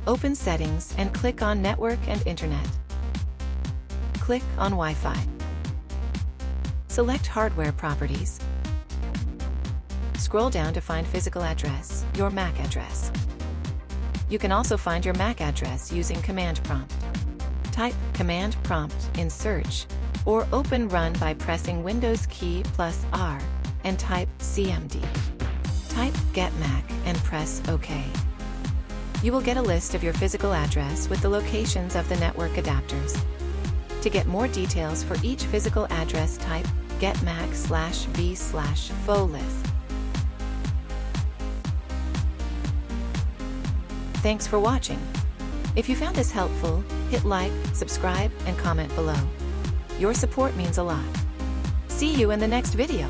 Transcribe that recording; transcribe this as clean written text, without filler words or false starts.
Open Settings and click on Network and Internet. Click on Wi-Fi. Select Hardware Properties. Scroll down to find Physical Address, your MAC address. You can also find your MAC address using Command Prompt. Type Command Prompt in Search, or open Run by pressing Windows key plus R, and type CMD. Type Get MAC and press OK. You will get a list of your physical address with the locations of the network adapters. To get more details for each physical address type, get mac/v/folith. Thanks for watching. If you found this helpful, hit like, subscribe, and comment below. Your support means a lot. See you in the next video.